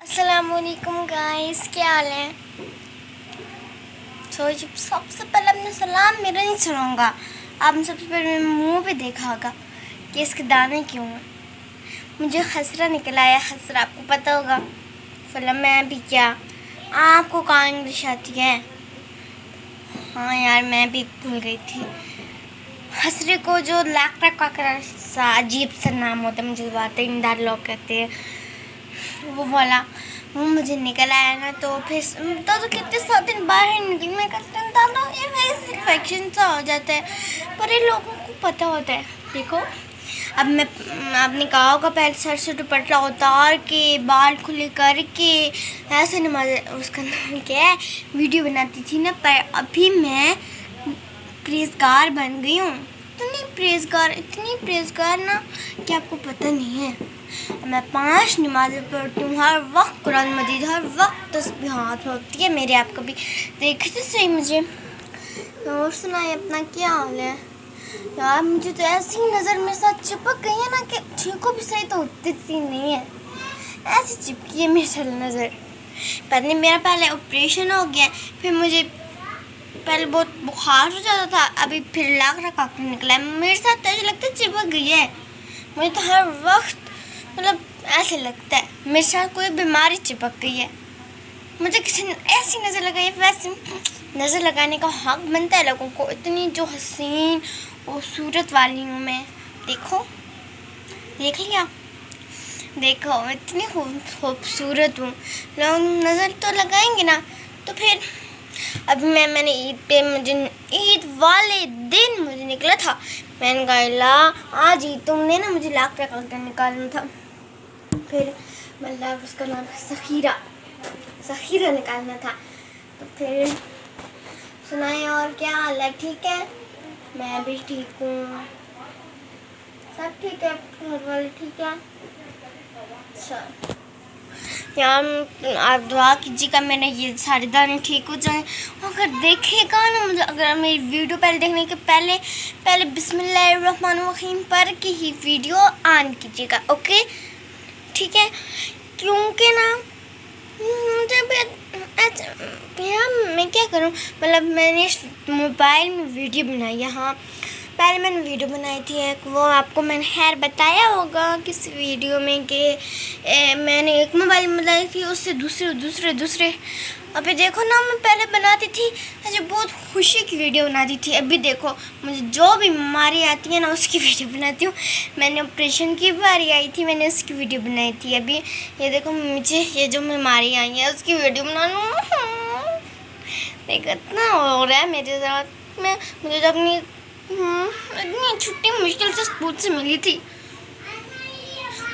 अस्सलामुअलैकुम गाइस, क्या हाल है। सबसे पहले अपना सलाम मेरा नहीं सुनाऊंगा। आपने सबसे पहले मेरे मुंह पे देखा होगा कि इसके दाने क्यों हैं। मुझे खसरा निकला है। खसरा आपको पता होगा फिल्म में भी। क्या आपको कहाँ इंग्लिश आती है। हाँ यार, मैं भी भूल गई थी। खसरे को जो लाकड़ा का सा अजीब सा नाम होता है, मुझे बात है इंदार लोग कहते हैं, वो वाला वो मुझे निकल आया ना। तो फिर तो कितने 7 दिन बाहर निकली, मैं कहती हूँ ये इन्फेक्शन सा हो जाता है, पर ये लोगों को पता होता है। देखो, अब मैं आपने कहा होगा पहले सर से दुपट्टा उतार के बाल खुले करके ऐसे नमाज, उसका नाम क्या है, वीडियो बनाती थी ना। पर अभी मैं प्रेज़गार बन गई हूँ। इतनी प्रेज़गार ना कि आपको पता नहीं है। मैं 5 नमाज़ें पढ़ती हूँ हर वक्त, कुरान मजीद हर वक्त तस्बीहात होती है मेरे। आप कभी देखे तो सही मुझे। और सुनाए अपना, क्या हाल है यार। मुझे तो ऐसी नज़र मेरे साथ चिपक गई है ना कि ठीक भी सही तो होती सी नहीं है, ऐसी चिपकी है मेरे साथ नज़र। पता नहीं, मेरा पहले ऑपरेशन हो गया, फिर मुझे पहले बहुत बुखार हो जाता था, अभी फिर लाख काकड़ निकला है मेरे साथ। तो ऐसे लगता है चिपक गई है। मुझे तो हर वक्त मतलब ऐसे लगता है मेरे साथ कोई बीमारी चिपक गई है। मुझे किसी ने ऐसी नज़र लगाई, वैसे नज़र लगाने का हक बनता है लोगों को। इतनी जो हसीन और सूरत वाली हूँ मैं। देखो, देख लिया, देखो इतनी खूबसूरत हूँ। लोग नज़र तो लगाएंगे ना। तो फिर अभी मैंने ईद वाले दिन मुझे निकला था। मैंने कहा ला आज ईद, तुमने ना मुझे लाख का निकालना था। फिर मतलब उसका नाम सखीरा निकालना था। तो फिर सुनाए, और क्या हाल है। ठीक है, मैं भी ठीक हूँ, सब ठीक है, घर वाले ठीक है। अच्छा यार, आप दुआ कीजिएगा मेरे ये सारे दाने ठीक हो जाएं। अगर देखेगा ना मुझे, अगर मेरी वीडियो पहले देखने के पहले बिस्मिल्लाहिर्रहमानिर्रहीम पढ़ के ही वीडियो ऑन कीजिएगा, ओके। ठीक है, क्योंकि ना मुझे यार मैं क्या करूं, मतलब मैंने मोबाइल में वीडियो बनाई है। हाँ, पहले मैंने वीडियो बनाई थी एक, वो आपको मैंने खैर बताया होगा किस वीडियो में कि मैंने एक मोबाइल में बनाई थी, उससे दूसरे। अभी देखो ना, मैं पहले बनाती थी ऐसे बहुत खुशी की वीडियो बनाती थी। अभी देखो, मुझे जो भी बीमारी आती है ना उसकी वीडियो बनाती हूँ। मैंने ऑपरेशन की बारी आई थी, मैंने उसकी वीडियो बनाई थी। अभी ये देखो, मुझे ये जो बीमारी आई है उसकी वीडियो बना लूँ। देखो इतना हो रहा है मेरे साथ। मुझे जब अपनी इतनी छुट्टी मुश्किल से स्कूल से मिली थी,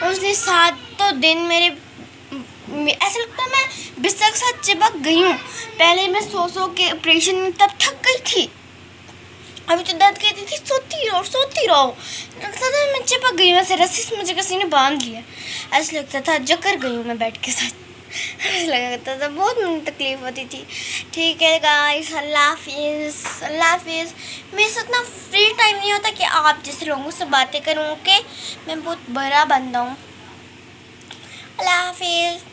उसने 7 दिन मेरे ऐसा लगता है मैं बिस्तर के साथ चिपक गई हूँ। पहले मैं सो के ऑपरेशन में तब थक गई थी, अभी तो दर्द कहती थी सोती रहो। लगता था मैं चिपक गई हूँ, ऐसे रस्सी से मुझे किसी ने बांध लिया। ऐसा लगता था जकड़ गई हूँ मैं बेड के साथ। लगता था बहुत तकलीफ होती थी। ठीक है गाइस, अल्लाह हाफिज़। मेरे साथ ना फ्री टाइम नहीं होता कि आप जैसे लोगों से बातें करूँ। ओके, मैं बहुत बड़ा बंदा हूँ। अल्लाह हाफिज़।